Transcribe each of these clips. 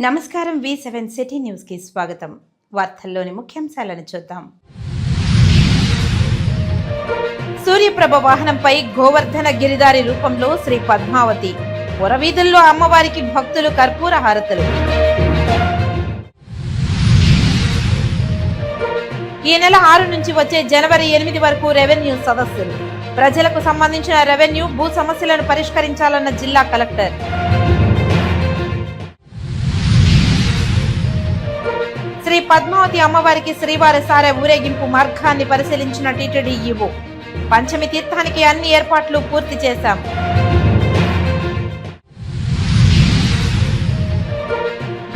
నమస్కారం. V7 city news కి స్వాగతం. వార్తల్లోని ముఖ్యాంశాలను చూద్దాం. సూర్యప్రభ వాహనంపై గోవర్ధన గిరిధారి రూపంలో శ్రీ పద్మావతి. పురవీధుల్లో అమ్మవారికి భక్తులు కర్పూర హారతులు. ఈ నెల 6 నుంచి వచ్చే జనవరి 8 వరకు రెవెన్యూ సదస్సులు. ప్రజలకు సంబంధించిన రెవెన్యూ భూ సమస్యలను పరిష్కరించాలన్న జిల్లా కలెక్టర్. శ్రీ పద్మావతి అమ్మవారికి శ్రీవారి సారె ఊరేగింపు మార్గాన్ని పరిశీలించిన టీటీడీ ఈవో. పంచమి తీర్థానికి అన్ని ఏర్పాట్లు పూర్తి చేశాం.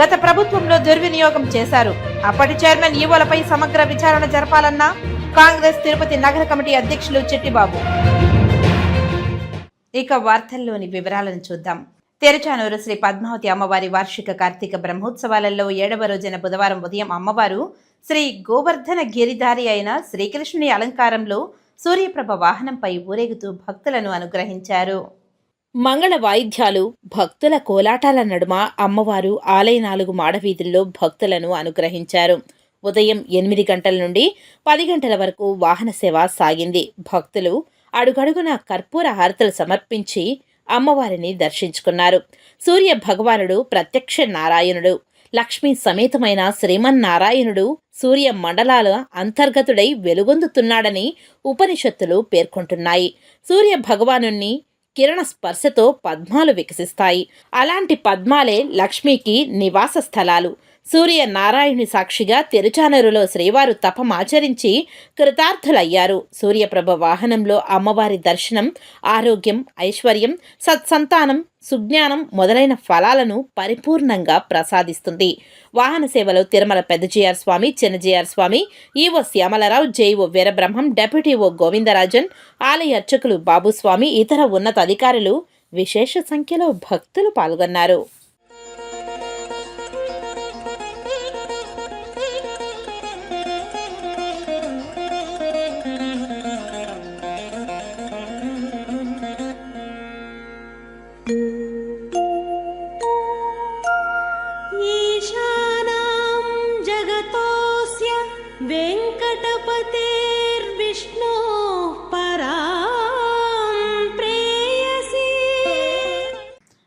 గత ప్రభుత్వంలో దుర్వినియోగం చేశారు. అప్పటి చైర్మన్ ఈవోలపై సమగ్ర విచారణ జరపాలన్న కాంగ్రెస్ తిరుపతి నగర కమిటీ అధ్యక్షులు చిట్టిబాబు. ఇక వార్తల్లోని వివరాలను చూద్దాం. తెరచానూరు శ్రీ పద్మావతి అమ్మవారి వార్షిక కార్తీక బ్రహ్మోత్సవాలలో 7వ రోజున బుధవారం ఉదయం అమ్మవారు శ్రీ గోవర్ధన గిరిధారి అయిన శ్రీకృష్ణుని అలంకారంలో సూర్యప్రభ వాహనంపై ఊరేగుతూ భక్తులను అనుగ్రహించారు. మంగళ వాయిద్యాలు, భక్తుల కోలాటాల నడుమ అమ్మవారు ఆలయ 4 మాడవీధుల్లో భక్తులను అనుగ్రహించారు. ఉదయం 8 గంటల నుండి 10 గంటల వరకు వాహన సేవ సాగింది. భక్తులు అడుగడుగున కర్పూర హారతులు సమర్పించి అమ్మవారిని దర్శించుకున్నారు. సూర్య భగవానుడు ప్రత్యక్ష నారాయణుడు, లక్ష్మీ సమేతమైన శ్రీమన్నారాయణుడు సూర్య మండలాల అంతర్గతుడై వెలుగొందుతున్నాడని ఉపనిషత్తులు పేర్కొంటున్నాయి. సూర్య భగవానుణ్ణి కిరణ స్పర్శతో పద్మాలు వికసిస్తాయి. అలాంటి పద్మాలే లక్ష్మికి నివాస స్థలాలు. సూర్య నారాయణుని సాక్షిగా తిరుచానూరులో శ్రీవారు తపమాచరించి కృతార్థులయ్యారు. సూర్యప్రభ వాహనంలో అమ్మవారి దర్శనం ఆరోగ్యం, ఐశ్వర్యం, సత్సంతానం, సుజ్ఞానం మొదలైన ఫలాలను పరిపూర్ణంగా ప్రసాదిస్తుంది. వాహన సేవలో Tirumala Peddajeeyar Swami, Chinnajeeyar Swami, EO Syamalarao, JEO Veerabrahmam, deputy EO Govindarajan, ఆలయ అర్చకులు బాబుస్వామి, ఇతర ఉన్నతాధికారులు విశేష సంఖ్యలో భక్తులు పాల్గొన్నారు.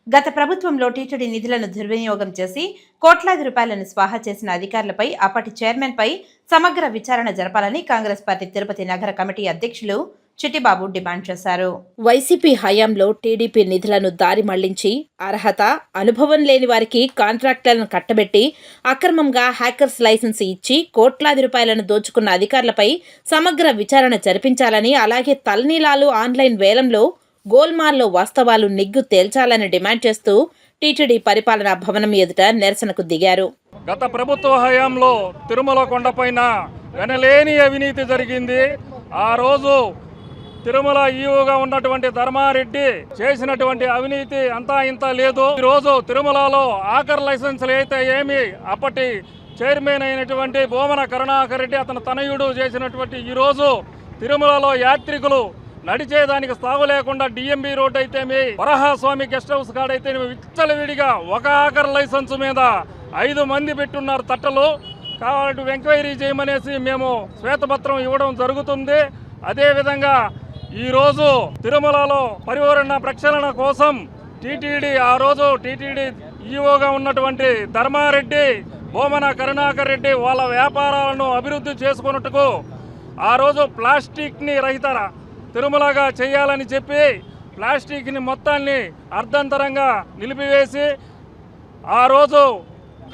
గత ప్రభుత్వంలో టీటీడీ నిధులను దుర్వినియోగం చేసి కోట్లాది రూపాయలను స్వాహా చేసిన అధికారులపై అప్పటి చైర్మన్ పై సమగ్ర విచారణ జరపాలని కాంగ్రెస్ పార్టీ తిరుపతి నగర కమిటీ అధ్యక్షులు చిట్టిబాబు డిమాండ్ చేశారు. వైసీపీ హయాంలో టీడీపీ నిధులను దారి మళ్లించి అర్హత, అనుభవం లేని వారికి కాంట్రాక్టులను కట్టబెట్టి అక్రమంగా హ్యాకర్స్ లైసెన్స్ ఇచ్చి కోట్లాది రూపాయలను దోచుకున్న అధికారులపై సమగ్ర విచారణ జరిపించాలని, అలాగే తలనీలాలు ఆన్లైన్ వేలంలో గోల్మాల్లో వాస్తవాలు నిగ్గు తేల్చాలని డిమాండ్ చేస్తూ టీటీడీ పరిపాలనా భవనం ఎదుట నిరసనకు దిగారు. గత ప్రభుత్వ హయాంలో తిరుమల కొండపైన వెనలేని అవినీతి జరిగింది. ఆ రోజు తిరుమల ఈవోగా ఉన్నటువంటి ధర్మారెడ్డి చేసినటువంటి అవినీతి అంతా ఇంత లేదు. ఈరోజు తిరుమలలో ఆఖర్ లైసెన్సులు అయితే ఏమి అప్పటి చైర్మన్ అయినటువంటి బోమన కరుణాకర్ రెడ్డి అతని తనయుడు చేసినటువంటి ఈరోజు తిరుమలలో యాత్రికులు నడిచేదానికి స్థావు లేకుండా డిఎంబి రోడ్ అయితేమి, వరహాస్వామి గెస్ట్ హౌస్ కాడైతే విచ్చలవిడిగా ఒక ఆఖర్ లైసెన్స్ మీద 5 మంది పెట్టున్నారు తట్టలు. కాబట్టి ఎంక్వైరీ చేయమనేసి మేము శ్వేతపత్రం ఇవ్వడం జరుగుతుంది. అదేవిధంగా ఈరోజు తిరుమలలో పరివరణ ప్రక్షాళన కోసం టీటీడీ ఆ రోజు టీటీడీ ఈవోగా ఉన్నటువంటి ధర్మారెడ్డి, బోమన కరుణాకర్ రెడ్డి వాళ్ళ వ్యాపారాలను అభివృద్ధి చేసుకున్నట్టుకు ఆ రోజు ప్లాస్టిక్ని రహిత తిరుమలగా చేయాలని చెప్పి ప్లాస్టిక్ని మొత్తాన్ని అర్ధంతరంగా నిలిపివేసి ఆ రోజు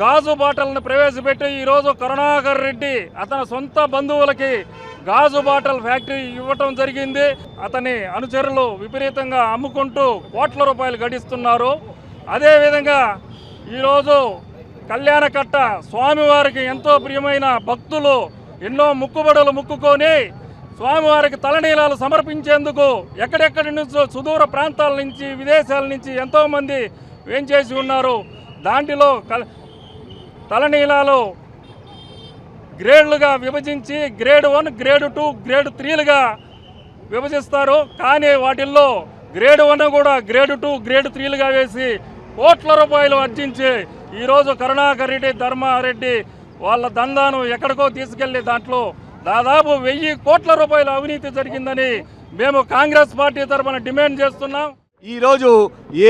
గాజు బాటలను ప్రవేశపెట్టి ఈరోజు కరుణాకర్ రెడ్డి అతని సొంత బంధువులకి గాజు బాటల్ ఫ్యాక్టరీ ఇవ్వటం జరిగింది. అతని అనుచరులు విపరీతంగా అమ్ముకుంటూ కోట్ల రూపాయలు గడిస్తున్నారు. అదేవిధంగా ఈరోజు కళ్యాణకట్ట స్వామివారికి ఎంతో ప్రియమైన భక్తులు ఎన్నో ముక్కుబడులు ముక్కుకొని స్వామివారికి తలనీలాలు సమర్పించేందుకు ఎక్కడెక్కడి నుంచో సుదూర ప్రాంతాల నుంచి, విదేశాల నుంచి ఎంతోమంది వేంచేసి ఉన్నారు. దాంట్లో తలనీలాలు గ్రేడ్లుగా విభజించి గ్రేడ్ 1, గ్రేడ్ 2, గ్రేడ్ 3లుగా విభజిస్తారు. కానీ వాటిల్లో గ్రేడ్ 1 కూడా గ్రేడ్ 2, గ్రేడ్ 3లుగా వేసి కోట్ల రూపాయలు ఆర్జించి ఈరోజు కరుణాకర్ రెడ్డి, ధర్మారెడ్డి వాళ్ళ దందాను ఎక్కడికో తీసుకెళ్లి దాంట్లో దాదాపు 1000 కోట్ల రూపాయల అవినీతి జరిగిందని మేము కాంగ్రెస్ పార్టీ తరఫున డిమాండ్ చేస్తున్నాం. ఈరోజు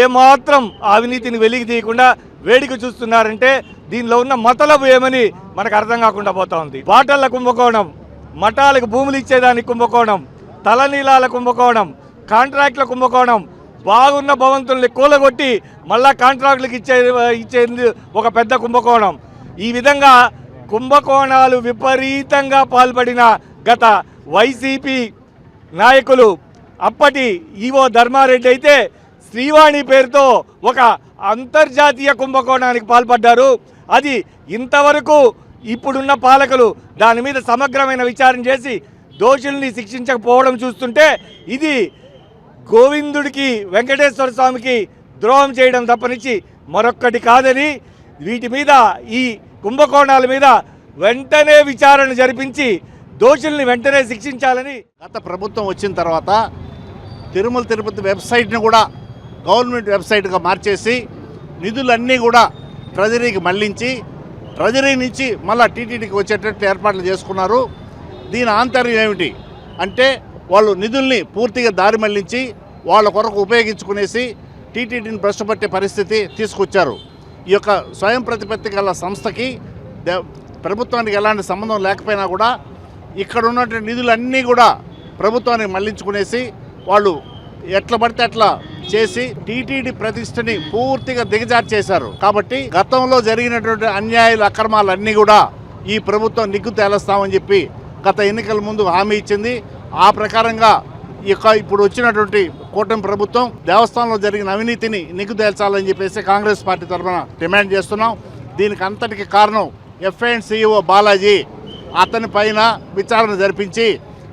ఏమాత్రం అవినీతిని వెలికి తీయకుండా వేడికి చూస్తున్నారంటే దీనిలో ఉన్న మతలబు ఏమని మనకు అర్థం కాకుండా పోతా ఉంది. బాటళ్ల కుంభకోణం, మఠాలకు భూములు ఇచ్చేదానికి కుంభకోణం, తలనీలాల కుంభకోణం, కాంట్రాక్ట్ల కుంభకోణం, బాగున్న భవంతుల్ని కూలగొట్టి మళ్ళా కాంట్రాక్టులకు ఇచ్చేది ఒక పెద్ద కుంభకోణం. ఈ విధంగా కుంభకోణాలు విపరీతంగా పాల్పడిన గత వైసీపీ నాయకులు అప్పటి ఈవో ధర్మారెడ్డి అయితే శ్రీవాణి పేరుతో ఒక అంతర్జాతీయ కుంభకోణానికి పాల్పడ్డారు. అది ఇంతవరకు ఇప్పుడున్న పాలకులు దాని మీద సమగ్రమైన విచారణ చేసి దోషుల్ని శిక్షించకపోవడం చూస్తుంటే ఇది గోవిందుడికి, వెంకటేశ్వర స్వామికి ద్రోహం చేయడం తప్పనిచ్చి మరొక్కటి కాదని, వీటి మీద, ఈ కుంభకోణాల మీద వెంటనే విచారణ జరిపించి దోషుల్ని వెంటనే శిక్షించాలని. గత ప్రభుత్వం వచ్చిన తర్వాత తిరుమల తిరుపతి వెబ్సైట్ని కూడా గవర్నమెంట్ వెబ్సైట్గా మార్చేసి నిధులన్నీ కూడా ట్రెజరీకి మళ్లించి ట్రెజరీ నుంచి మళ్ళీ టీటీడీకి వచ్చేటట్టు ఏర్పాట్లు చేసుకున్నారు. దీని ఆంతర్యం ఏమిటి అంటే వాళ్ళు నిధుల్ని పూర్తిగా దారి మళ్లించి వాళ్ళ కొరకు ఉపయోగించుకునేసి టీటీడీని భ్రష్టుపట్టే పరిస్థితి తీసుకొచ్చారు. ఈ యొక్క స్వయం ప్రతిపత్తి గల సంస్థకి ప్రభుత్వానికి ఎలాంటి సంబంధం లేకపోయినా కూడా ఇక్కడ ఉన్నటువంటి నిధులన్నీ కూడా ప్రభుత్వానికి మళ్లించుకునేసి వాళ్ళు ఎట్లా పడితే అట్లా చేసి టీటీడీ ప్రతిష్టని పూర్తిగా దిగజార్చేశారు. కాబట్టి గతంలో జరిగినటువంటి అన్యాయాలు, అక్రమాలన్నీ కూడా ఈ ప్రభుత్వం నిగ్గు తేలుస్తామని చెప్పి గత ఎన్నికల ముందు హామీ ఇచ్చింది. ఆ ప్రకారంగా ఇప్పుడు వచ్చినటువంటి కూటమి ప్రభుత్వం దేవస్థానంలో జరిగిన అవినీతిని నిగ్గు తేల్చాలని చెప్పేసి కాంగ్రెస్ పార్టీ తరఫున డిమాండ్ చేస్తున్నాం. దీనికి అంతటికి కారణం FINCO బాలాజీ. అతని పైన విచారణ జరిపించి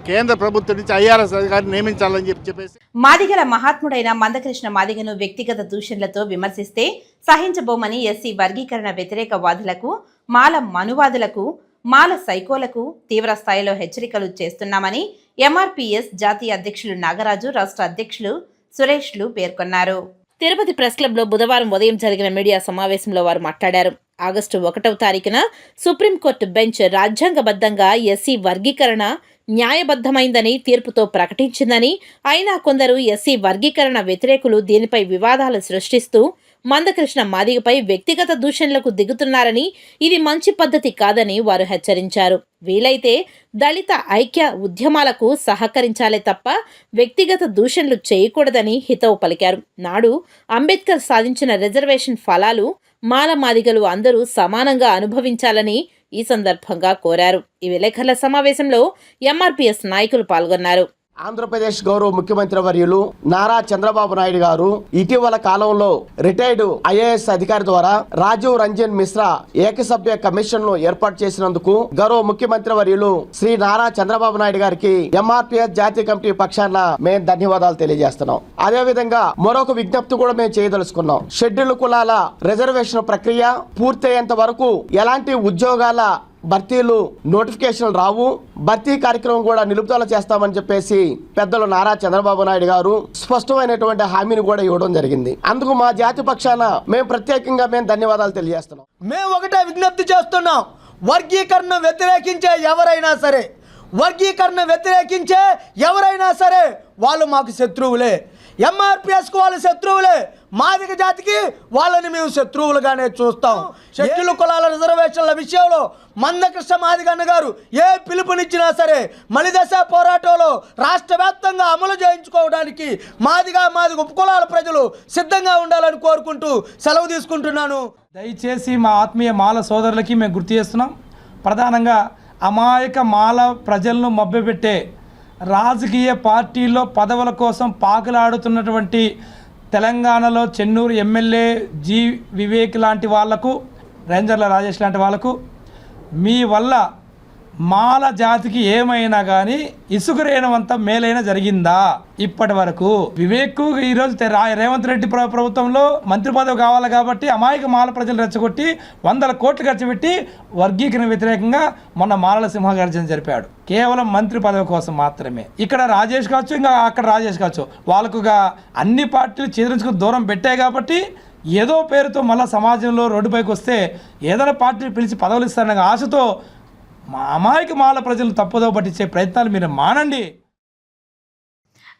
కేంద్ర ప్రభుత్వం నుంచి IRS అధికారిని నియమించాలని చెప్పేసి. మాదిగల మహాత్ముడైన మందకృష్ణ మాదిగను వ్యక్తిగత దూషణలతో విమర్శిస్తే సహించబోమని ఎస్సీ వర్గీకరణ వ్యతిరేక వాదులకు, మాల మనువాదులకు, మాల సైకోలకు తీవ్ర స్థాయిలో హెచ్చరికలు చేస్తున్నామని MRPS జాతీయ అధ్యక్షులు నాగరాజు, రాష్ట్ర అధ్యక్షులు సురేష్లు పేర్కొన్నారు. తిరుపతి ప్రెస్ క్లబ్లో బుధవారం ఉదయం జరిగిన మీడియా సమావేశంలో వారు మాట్లాడారు. ఆగస్టు 1వ తారీఖున సుప్రీంకోర్టు బెంచ్ రాజ్యాంగబద్ధంగా ఎస్సీ వర్గీకరణ న్యాయబద్ధమైందని తీర్పుతో ప్రకటించిందని, అయినా కొందరు ఎస్సీ వర్గీకరణ వ్యతిరేకులు దీనిపై వివాదాలు సృష్టిస్తూ మందకృష్ణ మాదిగపై వ్యక్తిగత దూషణలకు దిగుతున్నారని, ఇది మంచి పద్ధతి కాదని వారు హెచ్చరించారు. వీలైతే దళిత ఐక్య ఉద్యమాలకు సహకరించాలే తప్ప వ్యక్తిగత దూషణలు చేయకూడదని హితవు పలికారు. నాడు అంబేద్కర్ సాధించిన రిజర్వేషన్ ఫలాలు మాల మాదిగలు అందరూ సమానంగా అనుభవించాలని ఈ సందర్భంగా కోరారు. ఈ విలేకరుల సమావేశంలో MRPS నాయకులు పాల్గొన్నారు. ఆంధ్రప్రదేశ్ గౌరవ ముఖ్యమంత్రి వర్యులు నారా చంద్రబాబు నాయుడు గారు ఇటీవల కాలంలో రిటైర్డ్ IAS అధికారి ద్వారా రాజీవ్ రంజన్ మిశ్రా ఏకసభ్య కమిషన్ ను ఏర్పాటు చేసినందుకు గౌరవ ముఖ్యమంత్రి వర్యులు శ్రీ నారా చంద్రబాబు నాయుడు గారికి MRPS జాతీయ కమిటీ పక్షాన మేము ధన్యవాదాలు తెలియజేస్తున్నాం. అదే విధంగా మరొక విజ్ఞప్తి కూడా మేము చేయదలుచుకున్నాం. షెడ్యూల్ కులాల రిజర్వేషన్ ప్రక్రియ పూర్తయ్యేంత వరకు ఎలాంటి ఉద్యోగాల భర్తీలు నోటిఫికేషన్లు రావు, భర్తీ కార్యక్రమం కూడా నిలుపుదల చేస్తామని చెప్పేసి పెద్దలు నారా చంద్రబాబు నాయుడు గారు స్పష్టమైనటువంటి హామీని కూడా ఇవ్వడం జరిగింది. అందుకు మా జాతి పక్షాన మేము ప్రత్యేకంగా ధన్యవాదాలు తెలియజేస్తున్నాం. మేము ఒకటే విజ్ఞప్తి చేస్తున్నాం, వర్గీకరణ వ్యతిరేకించే ఎవరైనా సరే వాళ్ళు మాకు శత్రువులే. MRPSకు వాళ్ళు శత్రువులే, మాదిగ జాతికి వాళ్ళని మేము శత్రువులుగానే చూస్తాం. షెడ్యూల్ కులాల రిజర్వేషన్ల విషయంలో మందకృష్ణ మాదిగ అన్న గారు ఏ పిలుపునిచ్చినా సరే మలిదశ పోరాటంలో రాష్ట్ర వ్యాప్తంగా అమలు చేయించుకోవడానికి మాదిగ ఉపకులాల ప్రజలు సిద్ధంగా ఉండాలని కోరుకుంటూ సెలవు తీసుకుంటున్నాను. దయచేసి మా ఆత్మీయ మాల సోదరులకి మేము గుర్తు చేస్తున్నాం. ప్రధానంగా అమాయక మాల ప్రజలను మభ్యపెట్టే రాజకీయ పార్టీల్లో పదవుల కోసం పాకులాడుతున్నటువంటి తెలంగాణలో చెన్నూరు ఎమ్మెల్యే జి వివేక్ లాంటి వాళ్లకు, రేంజర్ల రాజేష్ లాంటి వాళ్లకు మీ వల్ల మాల జాతికి ఏమైనా కానీ ఇసుకరేణవంత మేలైనా జరిగిందా ఇప్పటి వరకు? వివేక్ ఈరోజు రేవంత్ రెడ్డి ప్రభుత్వంలో మంత్రి పదవి కావాలి కాబట్టి అమాయక మాల ప్రజలు రెచ్చగొట్టి 100 కోట్లు ఖర్చు పెట్టి వర్గీకరణ వ్యతిరేకంగా మొన్న మాలల సింహగర్జన జరిపాడు. కేవలం మంత్రి పదవి కోసం మాత్రమే. ఇక్కడ రాజేష్ కావచ్చు, ఇంకా అక్కడ రాజేష్ కావచ్చు, వాళ్ళకుగా అన్ని పార్టీలు చేదరించుకుని దూరం పెట్టాయి కాబట్టి ఏదో పేరుతో మళ్ళీ సమాజంలో రోడ్డుపైకి వస్తే ఏదైనా పార్టీ పిలిచి పదవులు ఇస్తారనే ఆశతో మా అమాయక మాల ప్రజలు తప్పుదో పట్టించే ప్రయత్నాలు మీరు మానండి.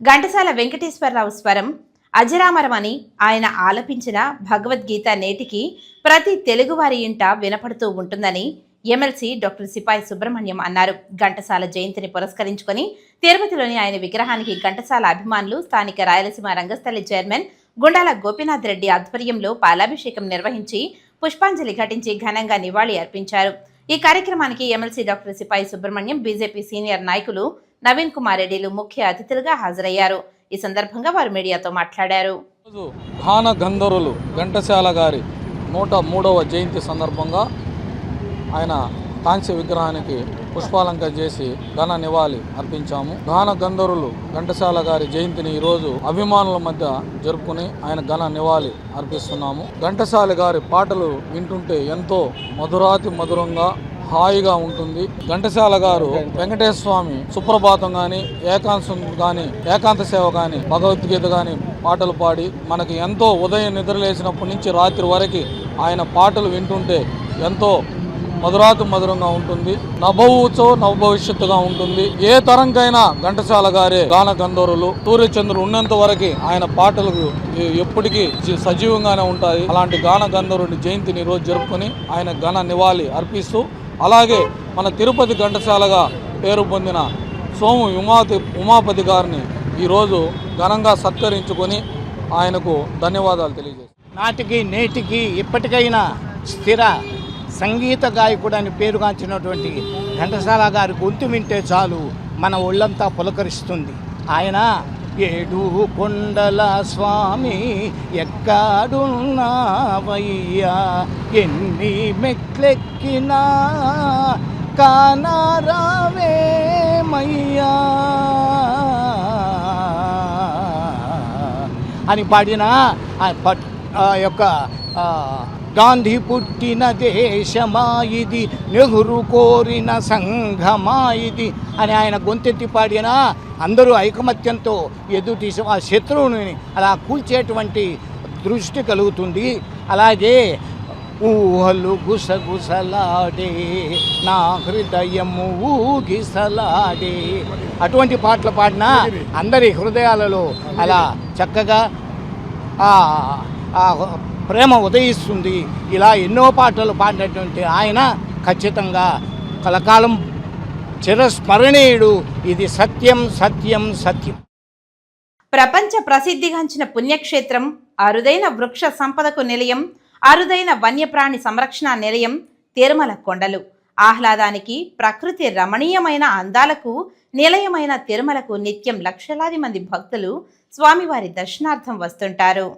ఘంటసాల వెంకటేశ్వరరావు స్వరం అజరామరమని ఆయన ఆలపించిన భగవద్గీత నేటికి ప్రతి తెలుగువారి ఇంట వినపడుతూ ఉంటుందని ఎమ్మెల్సీ డాక్టర్ సిపాయి సుబ్రహ్మణ్యం అన్నారు. ఘంటసాల జయంతిని పురస్కరించుకొని తిరుపతిలోని ఆయన విగ్రహానికి ఘంటసాల అభిమానులు స్థానిక రాయలసీమ రంగస్థలి చైర్మన్ గుండాల గోపీనాథ్ రెడ్డి ఆధ్వర్యంలో పాలాభిషేకం నిర్వహించి పుష్పాంజలి ఘటించి ఘనంగా నివాళి అర్పించారు. ఈ కార్యక్రమానికి ఎమ్మెల్సీ డాక్టర్ సిపాయి సుబ్రహ్మణ్యం, బీజేపీ సీనియర్ నాయకులు నవీన్ కుమార్ రెడ్డిలు ముఖ్య అతిథులుగా హాజరయ్యారు. ఈ సందర్భంగా వారు మీడియాతో మాట్లాడారు. గాన గంధర్వులు ఘంటసాల గారి 103వ జయంతి సందర్భంగా ఆయన కాంస్య విగ్రహానికి పుష్పాలంకరణ చేసి ఘన నివాళి అర్పించాము. గాన గంధర్వులు ఘంటసాల గారి జయంతిని ఈరోజు అభిమానుల మధ్య జరుపుకుని ఆయన ఘన నివాళి అర్పిస్తున్నాము. ఘంటసాల గారి పాటలు వింటుంటే ఎంతో మధురాతి మధురంగా హాయిగా ఉంటుంది. ఘంటసాల గారు వెంకటేశ్వర స్వామి సుప్రభాతం కానీ, ఏకాంతం కానీ, ఏకాంత సేవ కానీ, భగవద్గీత కానీ పాటలు పాడి మనకి ఎంతో ఉదయం నిద్రలేసినప్పటి నుంచి రాత్రి వరకు ఆయన పాటలు వింటుంటే ఎంతో మధురాతి మధురంగా ఉంటుంది. నభూతో నవభవిష్యత్తుగా ఉంటుంది. ఏ తరంకైనా ఘంటసాల గారే గాన గంధర్వులు. సూర్యచంద్రుడు ఉన్నంత వరకు ఆయన పాటలకు ఎప్పటికీ సజీవంగానే ఉంటాయి. అలాంటి గాన గంధర్వుడి జయంతిని ఈరోజు జరుపుకొని ఆయన ఘన నివాళి అర్పిస్తూ, అలాగే మన తిరుపతి ఘంటసాలగా పేరు పొందిన సోము ఉమాపతి గారిని ఈరోజు ఘనంగా సత్కరించుకొని ఆయనకు ధన్యవాదాలు తెలియజేస్తాను. నాటికి నేటికి ఇప్పటికైనా స్థిర సంగీత గాయకుడు అని పేరుగాంచినటువంటి ఘంటసాల గారి గొంతు వింటే చాలు మన ఒళ్ళంతా పులకరిస్తుంది. ఆయన 7 కొండల స్వామి ఎక్కడున్నావయ్యా, ఎన్ని మెట్లెక్కినా కానరావేమయ్యా అని పాడిన ఆ యొక్క గాంధీ పుట్టిన దేశమా ఇది, నెహ్రూ కోరిన సంఘమా ఇది అని ఆయన గొంతెత్తి పాడినా అందరూ ఐకమత్యంతో ఎదుటి ఆ శత్రువుని అలా కూల్చేటువంటి దృష్టి కలుగుతుంది. అలాగే ఊహలు గుసగుసలాడే నా హృదయము ఊగిసలాడే అటువంటి పాటలు పాడినా అందరి హృదయాలలో అలా చక్కగా ప్రేమ ఉదయిస్తుంది. ఇలా ఎన్నో పాటలు పాడినటువంటి ఆయన ఖచ్చితంగా కలకాలం చిరస్మరణీయుడు. ఇది సత్యం సత్యం సత్యం. ప్రపంచ ప్రసిద్ధిగాంచిన పుణ్యక్షేత్రం, అరుదైన వృక్ష సంపదకు నిలయం, అరుదైన వన్యప్రాణి సంరక్షణ నిలయం తిరుమల కొండలు. ఆహ్లాదానికి, ప్రకృతి రమణీయమైన అందాలకు నిలయమైన తిరుమలకు నిత్యం లక్షలాది మంది భక్తులు స్వామివారి దర్శనార్థం వస్తుంటారు.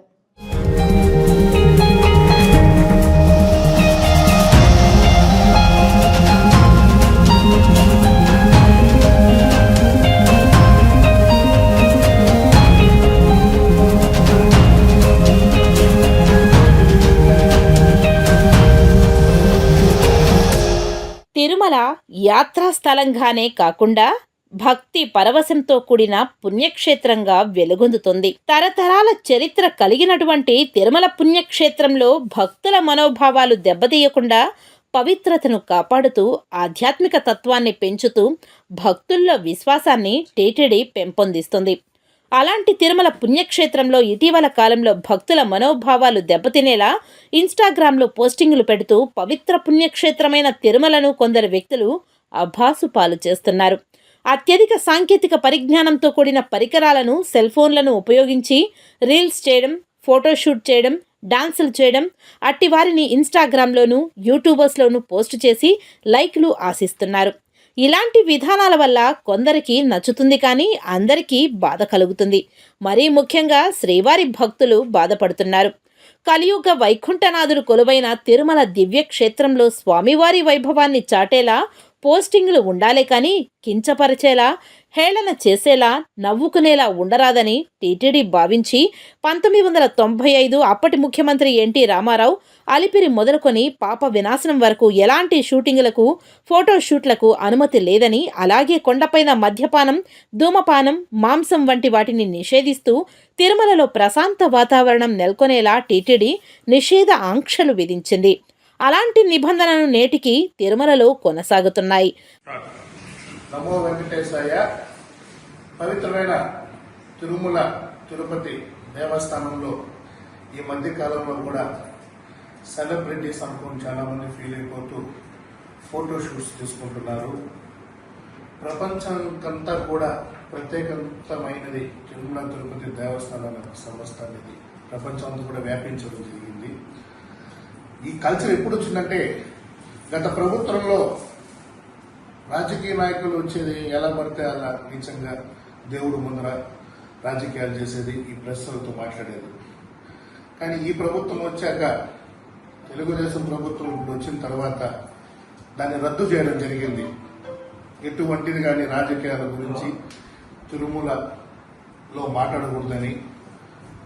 తిరుమల యాత్రాస్థలంగానే కాకుండా భక్తి పరవశంతో కూడిన పుణ్యక్షేత్రంగా వెలుగొందుతుంది. తరతరాల చరిత్ర కలిగినటువంటి తిరుమల పుణ్యక్షేత్రంలో భక్తుల మనోభావాలు దెబ్బతీయకుండా పవిత్రతను కాపాడుతూ ఆధ్యాత్మిక తత్వాన్ని పెంచుతూ భక్తుల్లో విశ్వాసాన్ని టీటీడీ పెంపొందిస్తుంది. అలాంటి తిరుమల పుణ్యక్షేత్రంలో ఇటీవల కాలంలో భక్తుల మనోభావాలు దెబ్బతినేలా ఇన్స్టాగ్రామ్లో పోస్టింగులు పెడుతూ పవిత్ర పుణ్యక్షేత్రమైన తిరుమలను కొందరు వ్యక్తులు అభాసుపాలు చేస్తున్నారు. అత్యధిక సాంకేతిక పరిజ్ఞానంతో కూడిన పరికరాలను, సెల్ ఫోన్లను ఉపయోగించి రీల్స్ చేయడం, ఫోటోషూట్ చేయడం, డాన్సులు చేయడం, అట్టి వారిని ఇన్స్టాగ్రామ్లోనూ యూట్యూబర్స్లోనూ పోస్టు చేసి లైక్లు ఆశిస్తున్నారు. ఇలాంటి విధానాల వల్ల కొందరికి నచ్చుతుంది, కానీ అందరికీ బాధ కలుగుతుంది. మరీ ముఖ్యంగా శ్రీవారి భక్తులు బాధపడుతున్నారు. కలియుగ వైకుంఠనాథుడు కొలువైన తిరుమల దివ్య క్షేత్రంలో స్వామివారి వైభవాన్ని చాటేలా పోస్టింగులు ఉండాలే కానీ కించపరిచేలా, హేళన చేసేలా, నవ్వుకునేలా ఉండరాదని టీటీడీ భావించి 1995 అప్పటి ముఖ్యమంత్రి ఎన్టీ రామారావు అలిపిరి మొదలుకొని పాప వినాశనం వరకు ఎలాంటి షూటింగులకు, ఫోటోషూట్లకు అనుమతి లేదని, అలాగే కొండపైన మద్యపానం, ధూమపానం, మాంసం వంటి వాటిని నిషేధిస్తూ తిరుమలలో ప్రశాంత వాతావరణం నెలకొనేలా టీటీడీ నిషేధ ఆంక్షలు విధించింది. అలాంటి నిబంధనలు నేటికి తిరుమలలో కొనసాగుతున్నాయి. నమో వెంకటేశాయ. పవిత్రమైన తిరుమల తిరుపతి దేవస్థానంలో ఈ మధ్య కాలంలో కూడా సెలబ్రిటీస్ అనుకుని చాలామంది ఫీల్ అయిపోతూ ఫోటో షూట్స్ తీసుకుంటున్నారు. ప్రపంచానికంతా కూడా ప్రత్యేకమైనది తిరుమల తిరుపతి దేవస్థానం సంస్థ అనేది ప్రపంచం అంతా కూడా వ్యాపించడం జరిగింది. ఈ కల్చర్ ఎప్పుడు వచ్చిందంటే గత ప్రభుత్వంలో రాజకీయ నాయకులు వచ్చేది ఎలా పడితే అలా నీచంగా దేవుడు ముందర రాజకీయాలు చేసేది, ఈ ప్రెస్లతో మాట్లాడేది. కానీ ఈ ప్రభుత్వం వచ్చాక, తెలుగుదేశం ప్రభుత్వం ఇప్పుడు వచ్చిన తర్వాత దాన్ని రద్దు చేయడం జరిగింది. ఎటువంటిది కానీ రాజకీయాల గురించి తిరుమలలో మాట్లాడకూడదని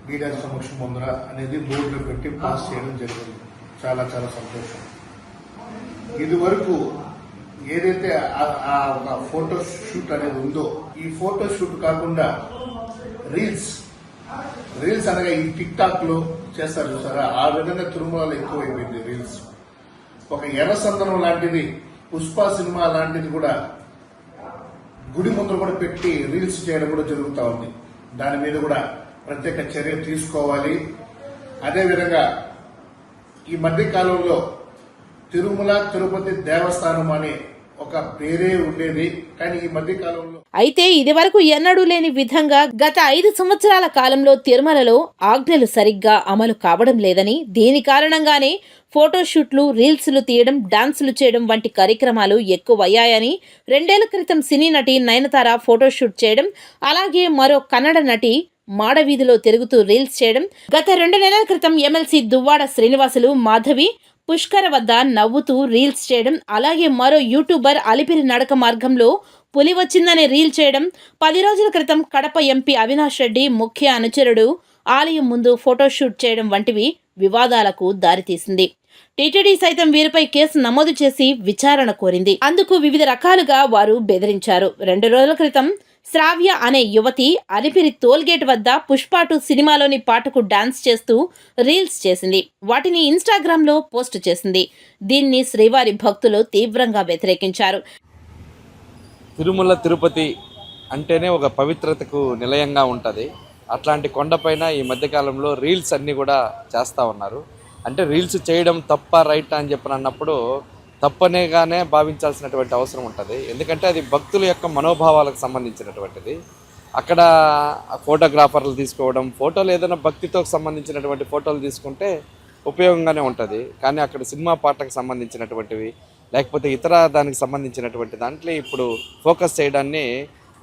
మీడియా సమక్షం ముందర అనేది బోర్డులో పెట్టి పాస్ చేయడం జరిగింది. చాలా చాలా సంతోషం. ఇది వరకు ఏదైతే ఒక ఫోటో షూట్ అనేది ఉందో, ఈ ఫోటో షూట్ కాకుండా రీల్స్ అనగా ఈ టిక్ టాక్ లో చేస్తారు చూసారా, ఆ విధంగా తిరుమలలో ఎక్కువైపోయింది రీల్స్. ఒక ఎర్రసందనం లాంటిది, పుష్ప సినిమా లాంటిది కూడా గుడి ముందు కూడా పెట్టి రీల్స్ చేయడం కూడా జరుగుతూ ఉంది. దాని మీద కూడా ప్రత్యేక చర్య తీసుకోవాలి. అదేవిధంగా ఈ మధ్య కాలంలో తిరుమల తిరుపతి దేవస్థానం అనే ఒక పేరే ఉండేది, కానీ ఈ మధ్య కాలంలో అయితే ఇదివరకు ఎన్నడూ లేని విధంగా గత 5 సంవత్సరాల కాలంలో తిరుమలలో ఆజ్ఞలు సరిగ్గా అమలు కావడం లేదని, దీని కారణంగానే ఫోటోషూట్లు, రీల్స్లు తీయడం, డాన్సులు చేయడం వంటి కార్యక్రమాలు ఎక్కువయ్యాయని 2 ఏళ్ల క్రితం సినీ నటి నయనతార ఫోటోషూట్ చేయడం, అలాగే మరో కన్నడ నటి మాడవీధిలో తిరుగుతూ రీల్స్ చేయడం, గత 2 నెలల క్రితం ఎమ్మెల్సీ దువ్వాడ శ్రీనివాసులు, మాధవి పుష్కర వద్ద నవ్వుతూ రీల్స్ చేయడం, అలాగే మరో యూట్యూబర్ అలిపిరి నడక మార్గంలో పులి వచ్చిందనే రీల్ చేయడం, 10 రోజుల క్రితం కడప ఎంపీ అవినాష్ రెడ్డి ముఖ్య అనుచరుడు ఆలయం ముందు ఫోటోషూట్ చేయడం వంటివి వివాదాలకు దారితీసింది. టీటీడీ సైతం వీరిపై కేసు నమోదు చేసి విచారణ కోరింది. అందుకు వివిధ రకాలుగా వారు బెదిరించారు. 2 రోజుల క్రితం శ్రావ్య అనే యువతి అలిపిరి టోల్గేట్ వద్ద పుష్ప 2 సినిమాలోని పాటకు డాన్స్ చేస్తూ రీల్స్ చేసింది. వాటిని ఇన్స్టాగ్రామ్లో పోస్ట్ చేసింది. దీన్ని శ్రీవారి భక్తులు తీవ్రంగా వ్యతిరేకించారు. తిరుమల తిరుపతి అంటేనే ఒక పవిత్రతకు నిలయంగా ఉంటుంది. అట్లాంటి కొండపైన ఈ మధ్యకాలంలో రీల్స్ అన్నీ కూడా చేస్తూ ఉన్నారు. అంటే రీల్స్ చేయడం తప్ప రైట్ అని చెప్పినప్పుడు తప్పనేగానే భావించాల్సినటువంటి అవసరం ఉంటుంది. ఎందుకంటే అది భక్తుల యొక్క మనోభావాలకు సంబంధించినటువంటిది. అక్కడ ఫోటోగ్రాఫర్లు తీసుకోవడం, ఫోటోలు ఏదైనా భక్తితో సంబంధించినటువంటి ఫోటోలు తీసుకుంటే ఉపయోగంగానే ఉంటుంది. కానీ అక్కడ సినిమా పాటకు సంబంధించినటువంటివి లేకపోతే ఇతర దానికి సంబంధించినటువంటి దాంట్లో ఇప్పుడు ఫోకస్ చేయడాన్ని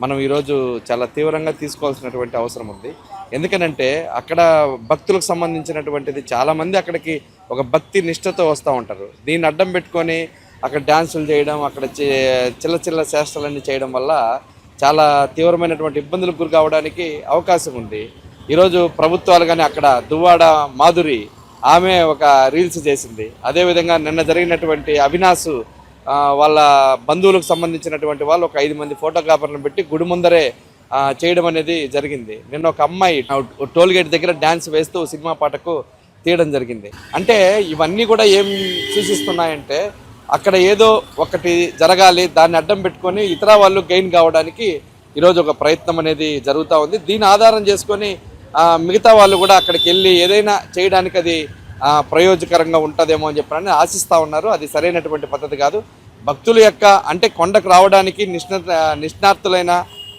మనం ఈరోజు చాలా తీవ్రంగా తీసుకోవాల్సినటువంటి అవసరం ఉంది. ఎందుకనంటే అక్కడ భక్తులకు సంబంధించినటువంటిది చాలామంది అక్కడికి ఒక భక్తి నిష్ఠతో వస్తూ ఉంటారు. దీన్ని అడ్డం పెట్టుకొని అక్కడ డ్యాన్సులు చేయడం, అక్కడ చిల్ల చేష్టలన్నీ చేయడం వల్ల చాలా తీవ్రమైనటువంటి ఇబ్బందులకు గురి కావడానికి అవకాశం ఉంది. ఈరోజు ప్రభుత్వాలు కానీ అక్కడ దువ్వాడ మాధురి ఆమె ఒక రీల్స్ చేసింది. అదేవిధంగా నిన్న జరిగినటువంటి అవినాష్ వాళ్ళ బంధువులకు సంబంధించినటువంటి వాళ్ళు ఒక 5 మంది ఫోటోగ్రాఫర్లను పెట్టి గుడి ముందరే చేయడం అనేది జరిగింది. నిన్న ఒక అమ్మాయి టోల్గేట్ దగ్గర డ్యాన్స్ వేస్తూ సినిమా పాటకు తీయడం జరిగింది. అంటే ఇవన్నీ కూడా ఏం సూచిస్తున్నాయంటే అక్కడ ఏదో ఒకటి జరగాలి, దాన్ని అడ్డం పెట్టుకొని ఇతర వాళ్ళు గెయిన్ కావడానికి ఈరోజు ఒక ప్రయత్నం అనేది జరుగుతూ ఉంది. దీని ఆధారం చేసుకొని మిగతా వాళ్ళు కూడా అక్కడికి వెళ్ళి ఏదైనా చేయడానికి అది ప్రయోజకరంగా ఉంటుందేమో అని చెప్పని ఆశిస్తూ ఉన్నారు. అది సరైనటువంటి పద్ధతి కాదు. భక్తుల యొక్క అంటే కొండకు రావడానికి నిష్ణాతులైన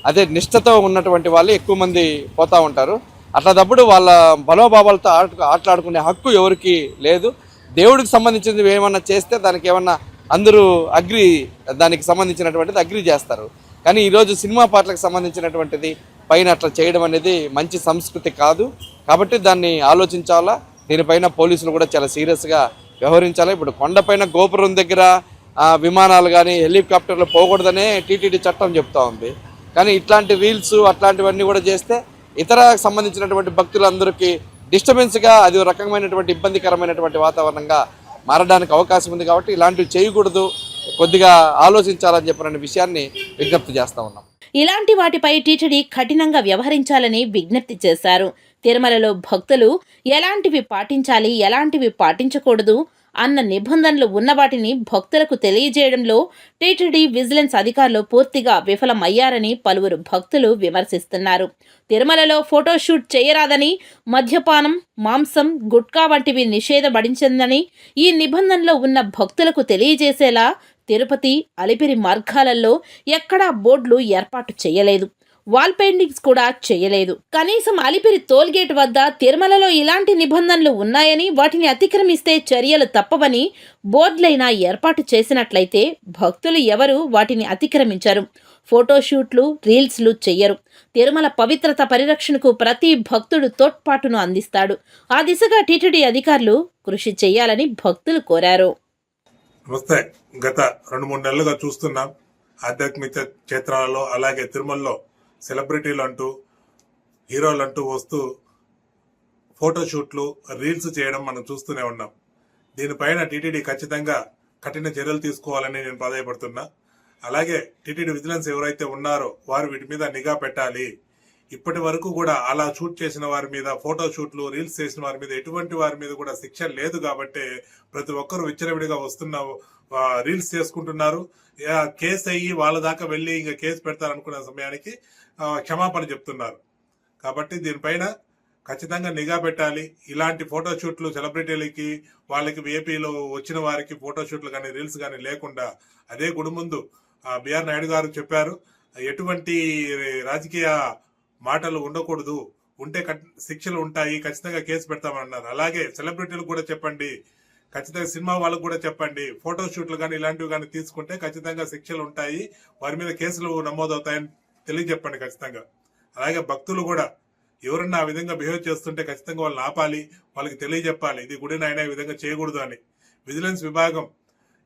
అదే నిష్ఠతో ఉన్నటువంటి వాళ్ళు ఎక్కువ మంది పోతూ ఉంటారు. అట్లాదప్పుడు వాళ్ళ బలోభావాలతో ఆటలాడుకునే హక్కు ఎవరికి లేదు. దేవుడికి సంబంధించినది ఏమన్నా చేస్తే దానికి ఏమన్నా అందరూ దానికి సంబంధించినటువంటిది అగ్రి చేస్తారు. కానీ ఈరోజు సినిమా పాటలకు సంబంధించినటువంటిది పైన అట్లా చేయడం అనేది మంచి సంస్కృతి కాదు. కాబట్టి దాన్ని ఆలోచించాలా. దీనిపైన పోలీసులు కూడా చాలా సీరియస్గా వ్యవహరించాలి. ఇప్పుడు కొండపైన గోపురం దగ్గర విమానాలు కానీ హెలికాప్టర్లు పోకూడదనే టీటీడీ చట్టం చెప్తా ఉంది. కానీ ఇట్లాంటి రీల్స్ అట్లాంటివన్నీ కూడా చేస్తే ఇతర సంబంధించినటువంటి భక్తులందరికీ డిస్టర్బెన్స్గా అది ఒక రకమైనటువంటి ఇబ్బందికరమైనటువంటి వాతావరణంగా మారడానికి అవకాశం ఉంది. కాబట్టి ఇలాంటివి చేయకూడదు, కొద్దిగా ఆలోచించాలని చెప్పిన విషయాన్ని విజ్ఞప్తి చేస్తా ఉన్నాం. ఇలాంటి వాటిపై టీటీడీ కఠినంగా వ్యవహరించాలని విజ్ఞప్తి చేశారు. తిరుమలలో భక్తులు ఎలాంటివి పాటించాలి, ఎలాంటివి పాటించకూడదు అన్న నిబంధనలు ఉన్న వాటిని భక్తులకు తెలియజేయడంలో టీటీడీ విజిలెన్స్ అధికారులు పూర్తిగా విఫలమయ్యారని పలువురు భక్తులు విమర్శిస్తున్నారు. తిరుమలలో ఫోటోషూట్ చేయరాదని, మద్యపానం, మాంసం, గుట్కా వంటివి నిషేధపడించిందని ఈ నిబంధనలో ఉన్న భక్తులకు తెలియజేసేలా తిరుపతి, అలిపిరి మార్గాలలో ఎక్కడా బోర్డులు ఏర్పాటు చేయలేదు. వాల్ పెయింటింగ్స్ కూడా చేయలేదు. కనీసం అలిపిరి టోల్గేట్ వద్ద తిరుమలలో ఇలాంటి నిబంధనలు ఉన్నాయని, వాటిని అతిక్రమిస్తే చర్యలు తప్పవని బోర్డులైనా ఏర్పాటు చేసినట్లయితే భక్తులు ఎవరు వాటిని అతిక్రమించరు. ఫోటోషూట్లు, రీల్స్లు చెయ్యరు. తిరుమల పవిత్రత పరిరక్షణకు ప్రతి భక్తుడు తోడ్పాటును అందిస్తాడు. ఆ దిశగా టీటీడీ అధికారులు కృషి చేయాలని భక్తులు కోరారు. నమస్తే. గత 2-3 నెలలుగా చూస్తున్నాం ఆధ్యాత్మిక క్షేత్రాలలో, అలాగే తిరుమలలో సెలబ్రిటీలు అంటూ, హీరోలు అంటూ వస్తూ ఫోటోషూట్లు, రీల్స్ చేయడం మనం చూస్తూనే ఉన్నాం. దీనిపైన టీటీడీ ఖచ్చితంగా కఠిన చర్యలు తీసుకోవాలని నేను ప్రాధాయపడుతున్నా. అలాగే టీటీడీ విజిలెన్స్ ఎవరైతే ఉన్నారో వారు వీటి మీద నిఘా పెట్టాలి. ఇప్పటి వరకు కూడా అలా షూట్ చేసిన వారి మీద, ఫోటోషూట్లు, రీల్స్ చేసిన వారి మీద, ఎటువంటి వారి మీద కూడా శిక్ష లేదు. కాబట్టి ప్రతి ఒక్కరు విచ్చలవిడిగా వస్తున్న రీల్స్ చేసుకుంటున్నారు. కేసు అయ్యి వాళ్ళ దాకా వెళ్ళి ఇంకా కేసు పెడతారనుకున్న సమయానికి క్షమాపణ చెప్తున్నారు. కాబట్టి దీనిపైన ఖచ్చితంగా నిఘా పెట్టాలి. ఇలాంటి ఫోటోషూట్లు సెలబ్రిటీలకి, వాళ్ళకి ఏపీలో వచ్చిన వారికి ఫోటోషూట్లు కానీ రీల్స్ కానీ లేకుండా, అదే గుడి ముందు బిఆర్ నాయుడు గారు చెప్పారు, ఎటువంటి రాజకీయ మాటలు ఉండకూడదు, ఉంటే శిక్షలు ఉంటాయి, ఖచ్చితంగా కేసు పెడతామన్నారు. అలాగే సెలబ్రిటీలకు కూడా చెప్పండి, ఖచ్చితంగా సినిమా వాళ్ళకు కూడా చెప్పండి, ఫోటోషూట్లు కానీ ఇలాంటివి కానీ తీసుకుంటే ఖచ్చితంగా శిక్షలు ఉంటాయి, వారి మీద కేసులు నమోదవుతాయని తెలియజెప్పండి ఖచ్చితంగా. అలాగే భక్తులు కూడా ఎవరన్నా ఆ విధంగా బిహేవ్ చేస్తుంటే ఖచ్చితంగా వాళ్ళని ఆపాలి, వాళ్ళకి తెలియజెప్పాలి, ఇది గుడి నాయన ఈ విధంగా చేయకూడదు అని. విజిలెన్స్ విభాగం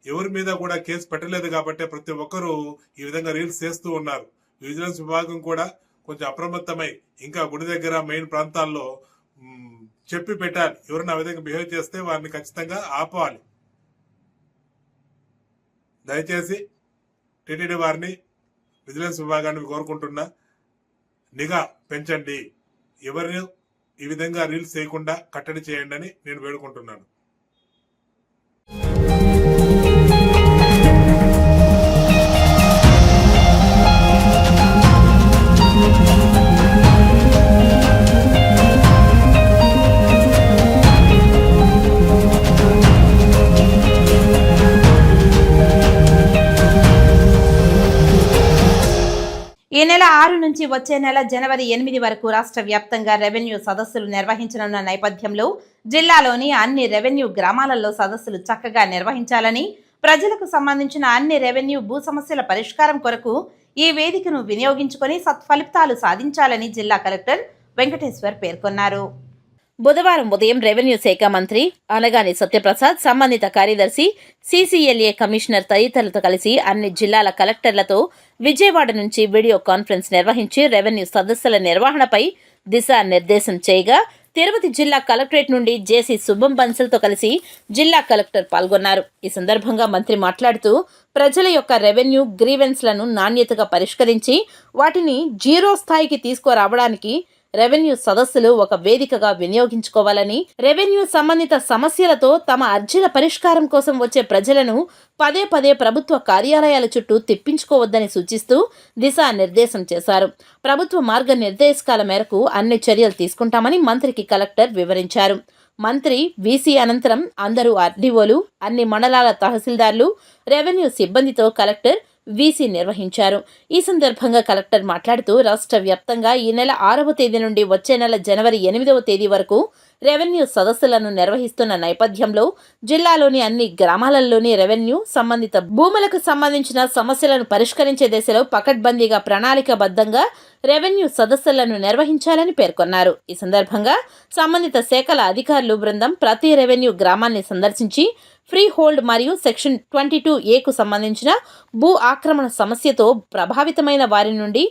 ఎవరి మీద కూడా కేసు పెట్టలేదు కాబట్టి ప్రతి ఒక్కరూ ఈ విధంగా రీల్స్ చేస్తూ ఉన్నారు. విజిలెన్స్ విభాగం కూడా కొంచెం అప్రమత్తమై ఇంకా గుడి దగ్గర మెయిన్ ప్రాంతాల్లో చెప్పి పెట్టాలి. ఎవరైనా ఆ విధంగా బిహేవ్ చేస్తే వారిని ఖచ్చితంగా ఆపాలి. దయచేసి టీటీడీ వారిని, విజిలెన్స్ విభాగాన్ని కోరుకుంటున్నా, నిఘా పెంచండి, ఎవరిని ఈ విధంగా రీల్స్ చేయకుండా కట్టడి చేయండి అని నేను వేడుకుంటున్నాను. ఈ నెల 6 నుంచి వచ్చే నెల జనవరి 8 వరకు రాష్ట్ర వ్యాప్తంగా రెవెన్యూ సదస్సులు నిర్వహించనున్న నేపథ్యంలో జిల్లాలోని అన్ని రెవెన్యూ గ్రామాలలో సదస్సులు చక్కగా నిర్వహించాలని, ప్రజలకు సంబంధించిన అన్ని రెవెన్యూ భూ సమస్యల పరిష్కారం కొరకు ఈ వేదికను వినియోగించుకొని సత్ఫలితాలు సాధించాలని జిల్లా కలెక్టర్ వెంకటేశ్వర్ పేర్కొన్నారు. బుధవారం ఉదయం రెవెన్యూ శాఖ మంత్రి అనగాని సత్యప్రసాద్, సంబంధిత కార్యదర్శి, సీసీఎల్ఏ కమిషనర్ తదితరులతో కలిసి అన్ని జిల్లాల కలెక్టర్లతో విజయవాడ నుంచి వీడియో కాన్ఫరెన్స్ నిర్వహించి రెవెన్యూ సదస్సుల నిర్వహణపై దిశానిర్దేశం చేయగా, తిరుపతి జిల్లా కలెక్టరేట్ నుండి జేసీ శుభం బన్సల్తో కలిసి జిల్లా కలెక్టర్ పాల్గొన్నారు. ఈ సందర్భంగా మంత్రి మాట్లాడుతూ, ప్రజల యొక్క రెవెన్యూ గ్రీవెన్స్లను నాణ్యతగా పరిష్కరించి వాటిని జీరో స్థాయికి తీసుకురావడానికి రెవెన్యూ సదస్సులు ఒక వేదికగా వినియోగించుకోవాలని, రెవెన్యూ సంబంధిత సమస్యలతో తమ అర్జీల పరిష్కారం కోసం వచ్చే ప్రజలను పదే పదే ప్రభుత్వ కార్యాలయాల చుట్టూ తిప్పించుకోవద్దని సూచిస్తూ దిశానిర్దేశం చేశారు. ప్రభుత్వ మార్గనిర్దేశకాల మేరకు అన్ని చర్యలు తీసుకుంటామని మంత్రికి కలెక్టర్ వివరించారు. మంత్రి వీసీ అనంతరం అందరూ ఆర్డీఓలు, అన్ని మండలాల తహసీల్దార్లు, రెవెన్యూ సిబ్బందితో కలెక్టర్ వీసీ నిర్వహించారు. ఈ సందర్భంగా కలెక్టర్ మాట్లాడుతూ, రాష్ట్ర వ్యాప్తంగా ఈ నెల 6వ తేదీ నుండి వచ్చే నెల జనవరి 8వ తేదీ వరకు రెవెన్యూ సదస్సులను నిర్వహిస్తున్న నేపథ్యంలో జిల్లాలోని అన్ని గ్రామాలలోని రెవెన్యూ సంబంధిత భూములకు సంబంధించిన సమస్యలను పరిష్కరించే దిశలో పకడ్బందీగా ప్రణాళికాబద్ధంగా రెవెన్యూ సదస్సులను నిర్వహించాలని పేర్కొన్నారు. ఈ సందర్భంగా సంబంధిత శాఖల అధికారులు బృందం ప్రతి రెవెన్యూ గ్రామాన్ని సందర్శించి ఫ్రీ హోల్డ్ మరియు సెక్షన్ 22A సంబంధించిన భూ ఆక్రమణ సమస్యతో ప్రభావితమైన వారి నుండి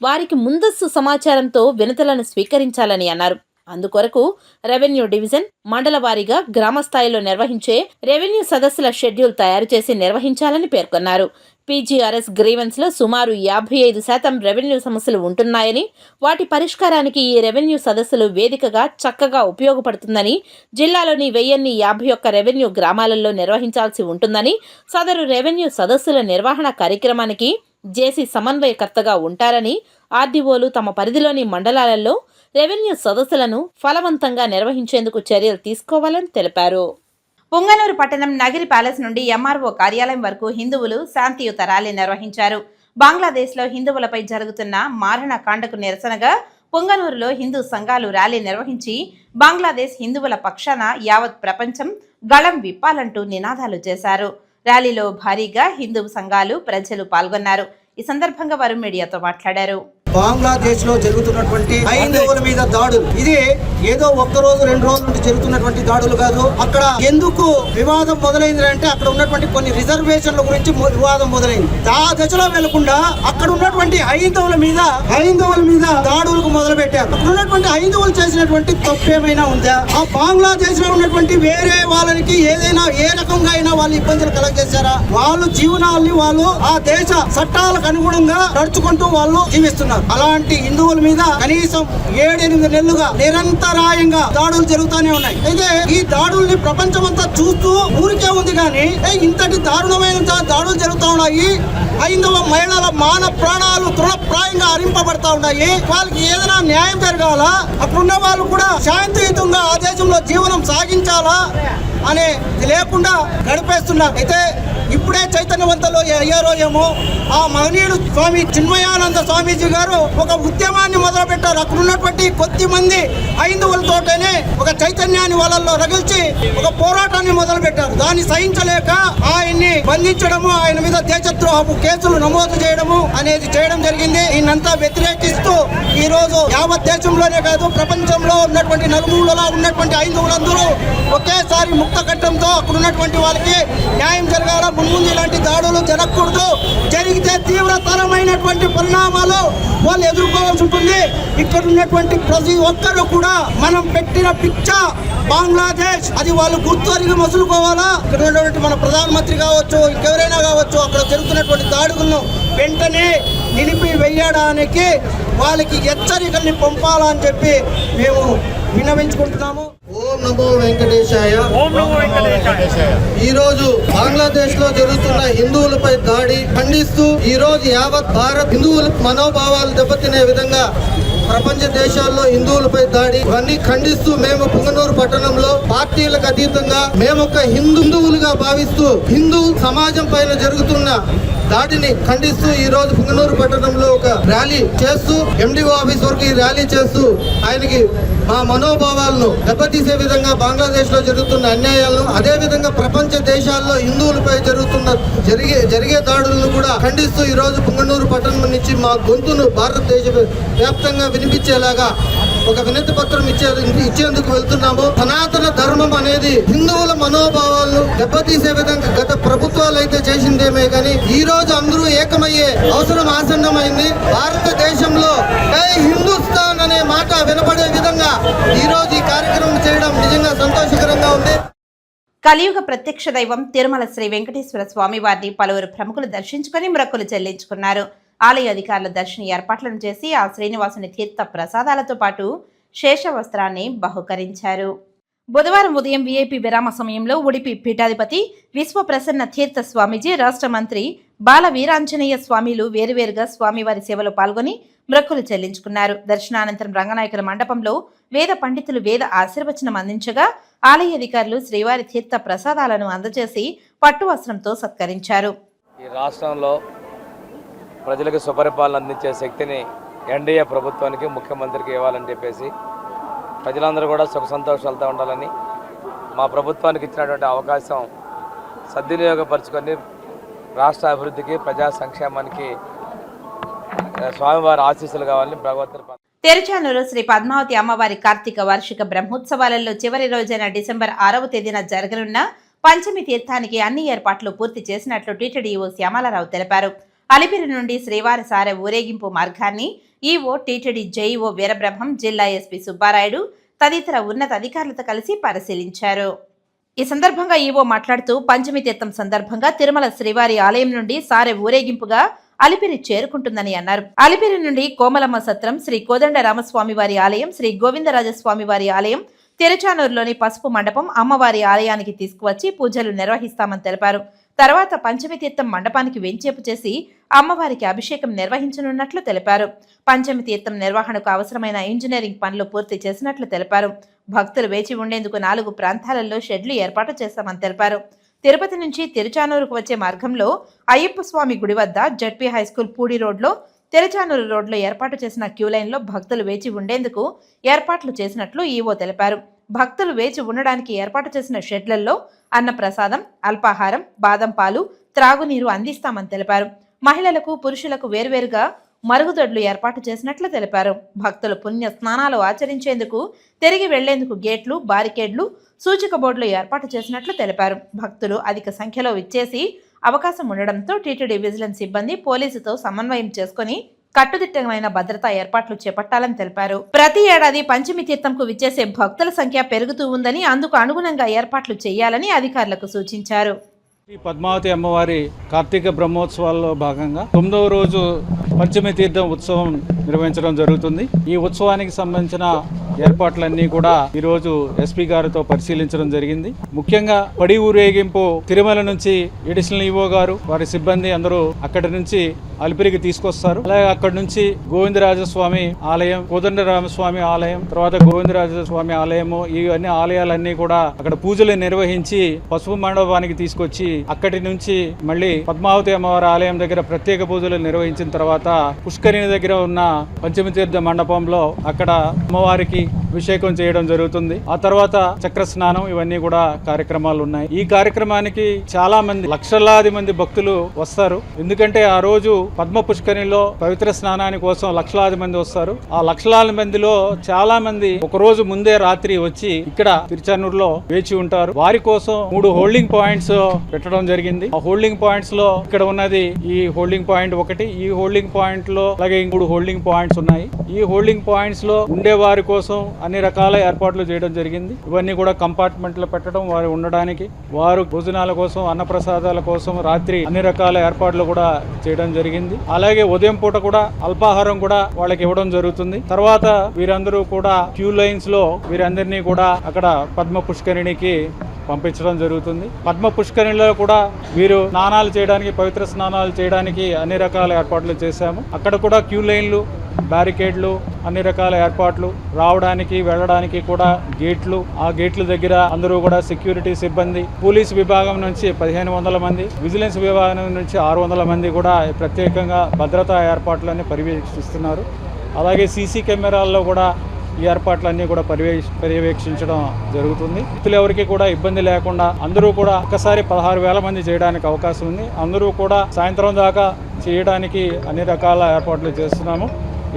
వారికి ముందస్తు సమాచారంతో వినతులను స్వీకరించాలని అన్నారు. అందుకొరకు రెవెన్యూ డివిజన్ మండల వారీగా గ్రామ స్థాయిలో నిర్వహించే రెవెన్యూ సదస్సుల షెడ్యూల్ తయారు చేసి నిర్వహించాలని పేర్కొన్నారు. PGRS గ్రీవెన్స్ లో సుమారు 55% రెవెన్యూ సమస్యలు ఉంటున్నాయని, వాటి పరిష్కారానికి ఈ రెవెన్యూ సదస్సులు వేదికగా చక్కగా ఉపయోగపడుతుందని, జిల్లాలోని 1051 రెవెన్యూ గ్రామాలలో నిర్వహించాల్సి ఉంటుందని, సదరు రెవెన్యూ సదస్సుల నిర్వహణ కార్యక్రమానికి జేసీ సమన్వయకర్తగా ఉంటారని, ఆర్డీఓలు తమ పరిధిలోని మండలాలలో రెవెన్యూ సదస్సులను ఫలవంతంగా నిర్వహించేందుకు చర్యలు తీసుకోవాలని తెలిపారు. పుంగనూరు పట్టణం నగిరి ప్యాలెస్ నుండి MRO కార్యాలయం వరకు హిందువులు శాంతియుత ర్యాలీ నిర్వహించారు. బంగ్లాదేశ్లో హిందువులపై జరుగుతున్న మారణకాండకు నిరసనగా పుంగనూరులో హిందూ సంఘాలు ర్యాలీ నిర్వహించి బంగ్లాదేశ్ హిందువుల పక్షాన యావత్ ప్రపంచం గళం విప్పాలంటూ నినాదాలు చేశారు. ర్యాలీలో భారీగా హిందూ సంఘాలు ప్రజలు పాల్గొన్నారు. ఈ సందర్భంగా వారు మీడియాతో మాట్లాడారు. బంగ్లాదేశ్ లో జరుగుతున్నటువంటి హైందవుల మీద దాడులు ఇది ఏదో ఒక్క రోజు 2 రోజుల నుండి జరుగుతున్నటువంటి దాడులు కాదు. అక్కడ ఎందుకు వివాదం మొదలైంది అంటే అక్కడ ఉన్నటువంటి కొన్ని రిజర్వేషన్ల గురించి వివాదం మొదలైంది. ఆ దశలో వెళ్లకుండా అక్కడ ఉన్నటువంటి హైందవుల మీద దాడులకు మొదలు పెట్టారు. అక్కడ ఉన్నటువంటి హైందవులు చేసినటువంటి తప్పేమైనా ఉందా? ఆ బంగ్లాదేశ్ లో ఉన్నటువంటి వేరే వాళ్ళకి ఏదైనా ఏ రకంగా అయినా వాళ్ళు ఇబ్బందులు కలగజేశారా? వాళ్ళు జీవనాల్ని వాళ్ళు ఆ దేశ చట్టాలకు అనుగుణంగా నడుచుకుంటూ వాళ్ళు జీవిస్తున్నారు. అలాంటి హిందువుల మీద కనీసం 7-8 నెలలుగా నిరంతరాయంగా దాడులు జరుగుతూనే ఉన్నాయి. అయితే ఈ దాడుల్ని ప్రపంచమంతా చూస్తూ ఊరికే ఉంది కానీ ఇంతటి దారుణమైన దాడులు జరుగుతూ ఉన్నాయి. హైందవ మహిళల మాన ప్రాణాలు తృణప్రాయంగా హరింపబడతా ఉన్నాయి. వాళ్ళకి ఏదైనా న్యాయం జరగాల, అక్కడున్న వాళ్ళు కూడా శాంతియుతంగా ఆ దేశంలో జీవనం సాగించాలా అనే లేకుండా గడిపేస్తున్నారు. అయితే ఇప్పుడే చైతన్యవంతంలో అయ్యారో ఏమో ఆ మహనీయుడు స్వామి చిన్మయానంద స్వామీజీ గారు ఒక ఉద్యమాన్ని మొదలు పెట్టారు. అక్కడ ఉన్నటువంటి కొద్ది మంది హైందవులతోటనే ఒక చైతన్యాన్ని వాళ్ళల్లో రగిల్చి ఒక పోరాటాన్ని మొదలు పెట్టారు. దాన్ని సహించలేక ఆయన్ని బంధించడము, ఆయన మీద దేశద్రోహపు కేసులు నమోదు చేయడము అనేది చేయడం జరిగింది. దీన్నంతా వ్యతిరేకిస్తూ ఈ రోజు యావత్ దేశంలోనే కాదు ప్రపంచంలో ఉన్నటువంటి నలుమూలలా ఉన్నటువంటి హైందవులందరూ ఒకేసారి ముక్త ఘట్టంతో అక్కడ ఉన్నటువంటి వాళ్ళకి న్యాయం జరగాల. ముందు ఇలాంటి దాడులు జరగకూడదు. జరిగితే తీవ్రతరమైనటువంటి పరిణామాలు వాళ్ళు ఎదుర్కోవాల్సి ఉంటుంది. ఇక్కడ ఉన్నటువంటి ప్రతి ఒక్కరూ కూడా మనం పెట్టిన పిచ్చ బంగ్లాదేశ్ అది వాళ్ళు గుర్తురిగి మసులుకోవాలా. ఇక్కడ ఉన్నటువంటి మన ప్రధానమంత్రి కావచ్చు, ఇంకెవరైనా కావచ్చు, అక్కడ జరుగుతున్నటువంటి దాడులను వెంటనే నిలిపివేయడానికి వాళ్ళకి హెచ్చరికల్ని పంపాలని చెప్పి మేము విన్నవించుకుంటున్నాము. ఓం నమో వెంకటేశాయ. ఈ రోజు బంగ్లాదేశ్ లో జరుగుతున్న హిందువులపై దాడి ఖండిస్తూ ఈ రోజు యావత్ భారత్ హిందువుల మనోభావాలు దెబ్బతినే విధంగా ప్రపంచ దేశాల్లో హిందువులపై దాడి ఇవన్నీ ఖండిస్తూ మేము పుంగనూరు పట్టణంలో పార్టీలకు అతీతంగా మేము ఒక హిందువులుగా భావిస్తూ హిందూ సమాజం పైన జరుగుతున్న దాడిని ఖండిస్తూ ఈ రోజు పుంగనూరు పట్టణంలో ఒక ర్యాలీ చేస్తూ MDO ఆఫీస్ వరకు ఈ ర్యాలీ చేస్తూ ఆయనకి మా మనోభావాలను దెబ్బతీసే విధంగా బంగ్లాదేశ్ లో జరుగుతున్న అన్యాయాలను, అదే విధంగా ప్రపంచ దేశాల్లో హిందువులపై జరిగే దాడులను కూడా ఖండిస్తూ ఈ రోజు పుంగనూరు పట్టణం నుంచి మా గొంతును భారతదేశ వ్యాప్తంగా వినిపించేలాగా ఒక వినతి పత్రం ఇచ్చేందుకు వెళ్తున్నాము. సనాతన ధర్మం అనేది హిందువుల మనోభావాలను దెబ్బతీసే విధంగా గత ప్రభుత్వాలు అయితే చేసిందేమే కానీ ఈ రోజు అందరూ ఏకమయ్యే అవసరం ఆసన్నమైంది. భారతదేశంలో జై హిందుస్థాన్ అనే మాట వినపడే విధంగా ఈ రోజు ఈ కార్యక్రమం చేయడం నిజంగా సంతోషకరంగా ఉంది. కలియుగ ప్రత్యక్ష దైవం తిరుమల శ్రీ వెంకటేశ్వర స్వామి వారిని పలువురు ప్రముఖులు దర్శించుకుని మొక్కులు చెల్లించుకున్నారు. ఆలయ అధికారుల దర్శన ఏర్పాట్లను చేసి ఆ శ్రీనివాసుని తీర్థ ప్రసాదాలతో పాటు శేష వస్త్రాన్ని బహుకరించారు. బుధవారం ఉదయం VIP విరామ సమయంలో ఉడిపి పీఠాధిపతి విశ్వప్రసన్న తీర్థ స్వామీజీ, రాష్ట్ర మంత్రి బాల వీరాంజనేయ స్వామిలు వేరువేరుగా స్వామివారి సేవలో పాల్గొని మొక్కులు చెల్లించుకున్నారు. దర్శనానంతరం రంగనాయకుల మండపంలో వేద పండితులు వేద ఆశీర్వచనం అందించగా ఆలయ అధికారులు శ్రీవారి తీర్థ ప్రసాదాలను అందజేసి పట్టు వస్త్రంతో సత్కరించారు. ఈ రాష్ట్రంలో ప్రజలకు సుపరిపాలన అందించే శక్తిని NDA ప్రభుత్వానికి ముఖ్యమంత్రికి ఇవ్వాలని చెప్పేసి ప్రజలందరూ కూడా సుఖ సంతోషాలతో ఉండాలని మా ప్రభుత్వానికి ఇచ్చినటువంటి అవకాశం సద్వినియోగపరుచుకొని రాష్ట్ర అభివృద్ధికి ప్రజా సంక్షేమానికి స్వామివారి ఆశీస్సులు కావాలని భగవంతుని తెరచానూరు శ్రీ పద్మావతి అమ్మవారి కార్తీక వార్షిక బ్రహ్మోత్సవాలలో చివరి రోజైన డిసెంబర్ 6వ తేదీన జరగనున్న పంచమి తీర్థానికి అన్ని ఏర్పాట్లు పూర్తి చేసినట్లు టీటీడీఓ శ్యామలారావు తెలిపారు. అలిపిరి నుండి శ్రీవారి సారె ఊరేగింపు మార్గాన్ని ఈవో టీటీడీ జేఈఓ వీరబ్రహ్మం, జిల్లా ఎస్పీ సుబ్బారాయుడు తదితర ఉన్నత అధికారులతో కలిసి పరిశీలించారు. ఈ సందర్భంగా ఈవో మాట్లాడుతూ పంచమి తీర్థం సందర్భంగా తిరుమల శ్రీవారి ఆలయం నుండి సారె ఊరేగింపుగా అలిపిరి చేరుకుంటుందని అన్నారు. అలిపిరి నుండి కోమలమ్మ సత్రం, శ్రీ కోదండ రామస్వామి వారి ఆలయం, శ్రీ గోవిందరాజస్వామి వారి ఆలయం, తిరుచానూరులోని పసుపు మండపం, అమ్మవారి ఆలయానికి తీసుకువచ్చి పూజలు నిర్వహిస్తామని తెలిపారు. తర్వాత పంచమి తీర్థం మండపానికి వెంచేపు చేసి అమ్మవారికి అభిషేకం నిర్వహించనున్నట్లు తెలిపారు. పంచమి తీర్థం నిర్వహణకు అవసరమైన ఇంజనీరింగ్ పనులు పూర్తి చేసినట్లు తెలిపారు. భక్తులు వేచి ఉండేందుకు 4 ప్రాంతాలలో షెడ్లు ఏర్పాటు చేస్తామని తెలిపారు. తిరుపతి నుంచి తిరుచానూరుకు వచ్చే మార్గంలో అయ్యప్ప స్వామి గుడి వద్ద జడ్పీ హైస్కూల్ పూడి రోడ్లో, తిరుచానూరు రోడ్లో ఏర్పాటు చేసిన క్యూలైన్లో భక్తులు వేచి ఉండేందుకు ఏర్పాట్లు చేసినట్లు ఈవో తెలిపారు. భక్తులు వేచి ఉండడానికి ఏర్పాటు చేసిన షెడ్లలో అన్నప్రసాదం, అల్పాహారం, బాదం పాలు, త్రాగునీరు అందిస్తామని తెలిపారు. మహిళలకు, పురుషులకు వేర్వేరుగా మరుగుదొడ్లు ఏర్పాటు చేసినట్లు తెలిపారు. భక్తులు పుణ్య స్నానాలు ఆచరించేందుకు, తిరిగి వెళ్లేందుకు గేట్లు, బారికేడ్లు, సూచిక బోర్డులు ఏర్పాటు చేసినట్లు తెలిపారు. భక్తులు అధిక సంఖ్యలో విచ్చేసి అవకాశం ఉండడంతో టీటీడీ విజిలెన్స్ సిబ్బంది పోలీసుతో సమన్వయం చేసుకుని కట్టుదిట్టమైన భద్రతా ఏర్పాట్లు చేపట్టాలని తెలిపారు. ప్రతి ఏడాది పంచమి తీర్థంకు విచ్చేసే భక్తుల సంఖ్య పెరుగుతూ ఉందని, అందుకు అనుగుణంగా ఏర్పాట్లు చేయాలని అధికారులకు సూచించారు. పద్మావతి అమ్మవారి కార్తీక బ్రహ్మోత్సవాల్లో భాగంగా 9వ రోజు పంచమి తీర్థం ఉత్సవం నిర్వహించడం జరుగుతుంది. ఈ ఉత్సవానికి సంబంధించిన ఏర్పాట్లన్నీ కూడా ఈరోజు ఎస్పీ గారితో పరిశీలించడం జరిగింది. ముఖ్యంగా పడి ఊరేగింపు తిరుమల నుంచి ఎడిషనల్ ఈవో గారు, వారి సిబ్బంది అందరూ అక్కడి నుంచి అలిపిరికి తీసుకొస్తారు. అలాగే అక్కడి నుంచి గోవిందరాజస్వామి ఆలయం, కోదండరామస్వామి ఆలయం, తర్వాత గోవిందరాజస్వామి ఆలయము, ఈ అన్ని ఆలయాలన్నీ కూడా అక్కడ పూజలు నిర్వహించి పసుపు మండపానికి తీసుకొచ్చి అక్కడి నుంచి మళ్ళీ పద్మావతి అమ్మవారి ఆలయం దగ్గర ప్రత్యేక పూజలు నిర్వహించిన తర్వాత పుష్కరిణి దగ్గర ఉన్న పంచమి తీర్థ మండపంలో అక్కడ అమ్మవారికి అభిషేకం చేయడం జరుగుతుంది. ఆ తర్వాత చక్ర స్నానం, ఇవన్నీ కూడా కార్యక్రమాలు ఉన్నాయి. ఈ కార్యక్రమానికి చాలా మంది, లక్షలాది మంది భక్తులు వస్తారు. ఎందుకంటే ఆ రోజు పద్మ పుష్కరిణిలో పవిత్ర స్నానాని కోసం లక్షలాది మంది వస్తారు. ఆ లక్షలాది మందిలో చాలా మంది ఒక రోజు ముందే రాత్రి వచ్చి ఇక్కడ తిరుచానూరులో వేచి ఉంటారు. వారి కోసం 3 హోల్డింగ్ పాయింట్స్ పెట్టడం జరిగింది. ఆ హోల్డింగ్ పాయింట్స్ లో ఇక్కడ ఉన్నది ఈ హోల్డింగ్ పాయింట్ ఒకటి, ఈ హోల్డింగ్ పాయింట్ లో అలాగే 3 హోల్డింగ్ పాయింట్స్ ఉన్నాయి. ఈ హోల్డింగ్ పాయింట్స్ లో ఉండే వారి కోసం అన్ని రకాల ఏర్పాట్లు చేయడం జరిగింది. ఇవన్నీ కూడా కంపార్ట్మెంట్లు పెట్టడం, వారు ఉండడానికి, వారు భోజనాల కోసం, అన్నప్రసాదాల కోసం రాత్రి అన్ని రకాల ఏర్పాట్లు కూడా చేయడం జరిగింది. అలాగే ఉదయం పూట కూడా అల్పాహారం కూడా వాళ్ళకి ఇవ్వడం జరుగుతుంది. తర్వాత వీరందరూ కూడా క్యూ లైన్స్ లో వీరందరినీ కూడా అక్కడ పద్మ పుష్కరిణికి పంపించడం జరుగుతుంది. పద్మ పుష్కరిణిలో కూడా వీరు స్నానాలు చేయడానికి, పవిత్ర స్నానాలు చేయడానికి అన్ని రకాల ఏర్పాట్లు చేశాము. అక్కడ కూడా క్యూ లైన్లు, బ్యారికేడ్లు, అన్ని రకాల ఏర్పాట్లు, రావడానికి వెళ్ళడానికి కూడా గేట్లు, ఆ గేట్ల దగ్గర అందరూ కూడా సెక్యూరిటీ సిబ్బంది, పోలీసు విభాగం నుంచి 1500 మంది, విజిలెన్స్ విభాగం నుంచి 600 మంది కూడా ప్రత్యేకంగా భద్రతా ఏర్పాట్లన్నీ పర్యవేక్షిస్తున్నారు. అలాగే సీసీ కెమెరాల్లో కూడా ఈ ఏర్పాట్లన్నీ కూడా పర్యవేక్షించడం జరుగుతుంది. భక్తులు ఎవరికి కూడా ఇబ్బంది లేకుండా అందరూ కూడా ఒక్కసారి 16,000 మంది చేయడానికి అవకాశం ఉంది. అందరూ కూడా సాయంత్రం దాకా చేయడానికి అన్ని రకాల ఏర్పాట్లు చేస్తున్నాము.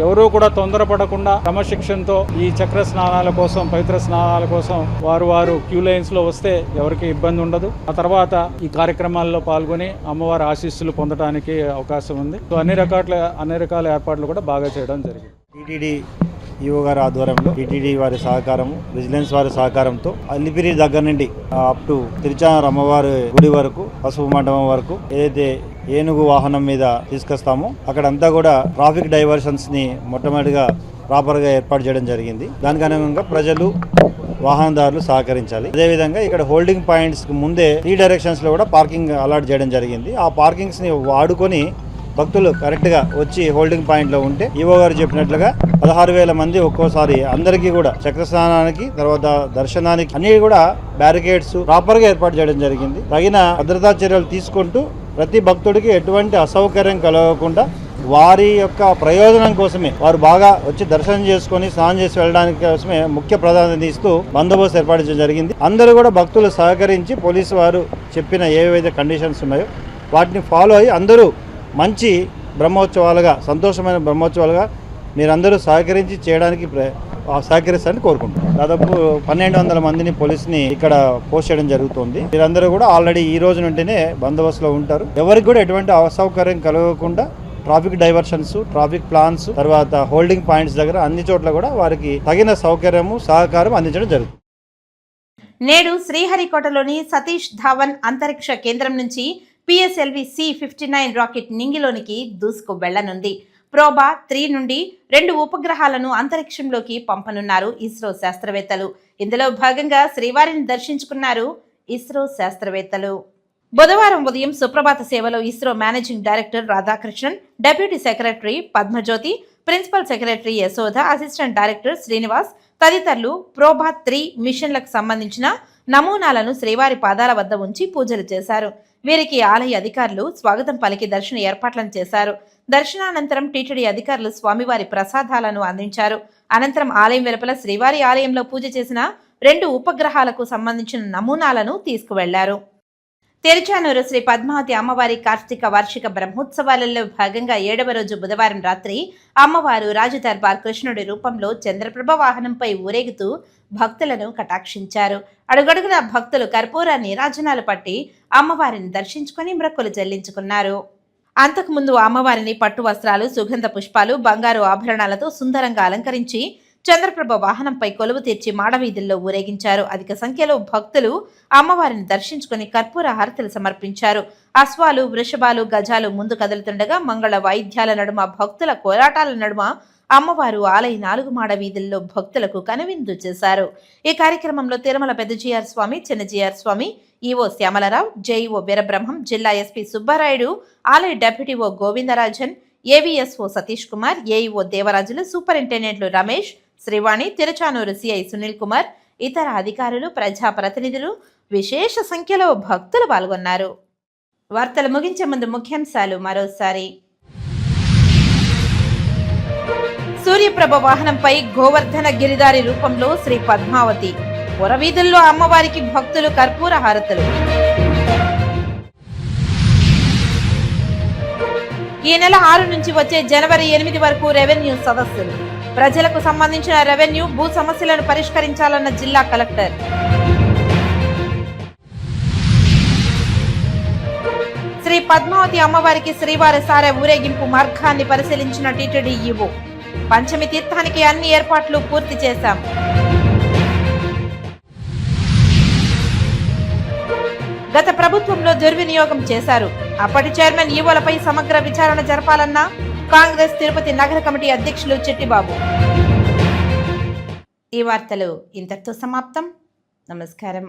ఎవరూ కూడా తొందరపడకుండా క్రమశిక్షణతో ఈ చక్ర స్నానాల కోసం, పవిత్ర స్నానాల కోసం వారు క్యూ లైన్స్ లో వస్తే ఎవరికి ఇబ్బంది ఉండదు. ఆ తర్వాత ఈ కార్యక్రమాల్లో పాల్గొని అమ్మవారి ఆశీస్సులు పొందడానికి అవకాశం ఉంది. సో అన్ని రకాల ఏర్పాట్లు కూడా బాగా చేయడం జరిగింది. టీటీడీ ఈవో గారి ఆధ్వర్యంలో టీటీడీ వారి సహకారము, విజిలెన్స్ వారి సహకారంతో అలిపిరి దగ్గర నుండి అప్ టు తిరుచానూరు అమ్మవారి గుడి వరకు, పసుపు మండపం వరకు ఏదైతే ఏనుగు వాహనం మీద తీసుకొస్తామో అక్కడంతా కూడా ట్రాఫిక్ డైవర్షన్స్ ని మొట్టమొదటిగా ప్రాపర్గా ఏర్పాటు చేయడం జరిగింది. దానికి అనుగుణంగా ప్రజలు, వాహనదారులు సహకరించాలి. అదేవిధంగా ఇక్కడ హోల్డింగ్ పాయింట్స్ ముందే 3 డైరెక్షన్స్ లో కూడా పార్కింగ్ అలాట్ చేయడం జరిగింది. ఆ పార్కింగ్స్ ని వాడుకొని భక్తులు కరెక్ట్గా వచ్చి హోల్డింగ్ పాయింట్లో ఉంటే ఈవో గారు చెప్పినట్లుగా 16,000 మంది ఒక్కోసారి అందరికీ కూడా చక్ర స్నానానికి, తర్వాత దర్శనానికి అన్ని కూడా బ్యారికేడ్స్ ప్రాపర్గా ఏర్పాటు చేయడం జరిగింది. తగిన భద్రతా చర్యలు తీసుకుంటూ ప్రతి భక్తుడికి ఎటువంటి అసౌకర్యం కలగకుండా వారి యొక్క ప్రయోజనం కోసమే వారు బాగా వచ్చి దర్శనం చేసుకొని స్నానం చేసి వెళ్ళడానికి కోసమే ముఖ్య ప్రాధాన్యత ఇస్తూ బందోబస్తు ఏర్పాటు చేయడం జరిగింది. అందరూ కూడా భక్తులు సహకరించి పోలీసు వారు చెప్పిన ఏవైతే కండిషన్స్ ఉన్నాయో వాటిని ఫాలో అయ్యి అందరూ మంచి బ్రహ్మోత్సవాలుగా సంతోషమైన బ్రహ్మోత్సవాలుగా మీరందరూ సహకరించి చేయడానికి సహకరిస్తారని కోరుకుంటున్నాం. దాదాపు 1200 మందిని పోలీసుని ఇక్కడ పోస్ట్ చేయడం జరుగుతుంది. మీరందరూ కూడా ఆల్రెడీ ఈ రోజు నుండినే బందోబస్తులో ఉంటారు. ఎవరికి కూడా ఎటువంటి అసౌకర్యం కలగకుండా ట్రాఫిక్ డైవర్షన్స్, ట్రాఫిక్ ప్లాన్స్, తర్వాత హోల్డింగ్ పాయింట్స్ దగ్గర అన్ని చోట్ల కూడా వారికి తగిన సౌకర్యము సహకారం అందించడం జరుగుతుంది. నేడు శ్రీహరికోటలోని సతీష్ ధావన్ అంతరిక్ష కేంద్రం నుంచి PSLV C-59 రాకెట్ నింగిలోనికి దూసుకు వెళ్లనుంది. ప్రోబా 3 నుండి 2 ఉపగ్రహాలను అంతరిక్షంలోకి పంపనున్నారు ఇస్రో శాస్త్రవేత్తలు. ఇందులో భాగంగా శ్రీవారిని దర్శించుకున్నారు ఇస్రో శాస్త్రవేత్తలు. బుధవారం ఉదయం సుప్రభాత సేవలో ISRO managing director Radhakrishnan, deputy secretary Padmajyothi, principal secretary Yashoda, assistant director Srinivas తదితరులు ప్రోబా 3 మిషన్లకు సంబంధించిన నమూనాలను శ్రీవారి పాదాల వద్ద ఉంచి పూజలు చేశారు. వీరికి ఆలయ అధికారులు స్వాగతం పలికి దర్శన ఏర్పాట్లను చేశారు. దర్శనానంతరం టీటీడీ అధికారులు స్వామివారి ప్రసాదాలను అందించారు. అనంతరం ఆలయం వెలుపల శ్రీవారి ఆలయంలో పూజ చేసిన 2 ఉపగ్రహాలకు సంబంధించిన నమూనాలను తీసుకువెళ్లారు. తిరుచానూరు శ్రీ పద్మావతి అమ్మవారి కార్తీక వార్షిక బ్రహ్మోత్సవాలలో భాగంగా 7వ రోజు బుధవారం రాత్రి అమ్మవారు రాజదర్బార్ కృష్ణుడి రూపంలో చంద్రప్రభ వాహనంపై ఊరేగుతూ భక్తులను కటాక్షించారు. అడుగడుగున భక్తులు కర్పూర నీరాజనాలు పట్టి అమ్మవారిని దర్శించుకుని మొక్కులు చెల్లించుకున్నారు. అంతకుముందు అమ్మవారిని పట్టు వస్త్రాలు, సుగంధ పుష్పాలు, బంగారు ఆభరణాలతో సుందరంగా అలంకరించి చంద్రప్రభ వాహనంపై కొలువు తీర్చి మాడవీధుల్లో ఊరేగించారు. అధిక సంఖ్యలో భక్తులు అమ్మవారిని దర్శించుకుని కర్పూర హారతులు సమర్పించారు. అశ్వాలు, వృషభాలు, గజాలు ముందు కదులుతుండగా మంగళ వాయిద్యాల నడుమ, భక్తుల కోలాటాల నడుమ అమ్మవారు ఆలయ 4 మాడ వీధుల్లో భక్తులకు కనువిందు చేశారు. ఈ కార్యక్రమంలో తిరుమల పెద్ద జిఆర్ స్వామి, చిన్న జిఆర్ స్వామి, ఈవో శ్యామలరావు, జేఈఓ వీరబ్రహ్మం, జిల్లా ఎస్పీ సుబ్బారాయుడు, ఆలయ deputy EO Govindarajan, AVSO Satish Kumar, AEO Devarajulu, సూపరింటెండెంట్లు రమేష్, శ్రీవాణి, తిరుచానూరు సిఐ సునీల్ కుమార్, ఇతర అధికారులు, ప్రజాప్రతినిధులు, విశేష సంఖ్యలో భక్తులు పాల్గొన్నారు. వార్తలు ముగించే ముందు ముఖ్యాంశాలు మరోసారి. సూర్యప్రభ వాహనంపై గోవర్ధన గిరిధారి రూపంలో శ్రీ పద్మావతి, పురవీధుల్లో అమ్మవారికి భక్తులు కర్పూర హారతులు. ఈ నెల 6 నుంచి వచ్చే జనవరి 8 వరకు రెవెన్యూ సదస్సులు. ప్రజలకు సంబంధించిన రెవెన్యూ, భూ సమస్యలను పరిష్కరించాలన్న జిల్లా కలెక్టర్. శ్రీ పద్మావతి అమ్మవారికి శ్రీవారి సారె ఊరేగింపు మార్గాన్ని పరిశీలించిన టీటీడీ ఈవో. పంచమి తీర్థానికి అన్ని ఏర్పాట్లు పూర్తి చేశాం. గత ప్రభుత్వంలో దుర్వినియోగం చేశారు. అప్పటి చైర్మన్ ఈవోలపై సమగ్ర విచారణ జరపాలన్న కాంగ్రెస్ తిరుపతి నగర కమిటీ అధ్యక్షులు చిట్టిబాబు. ఈ వార్తలు ఇంతటితో సమాప్తం. నమస్కారం.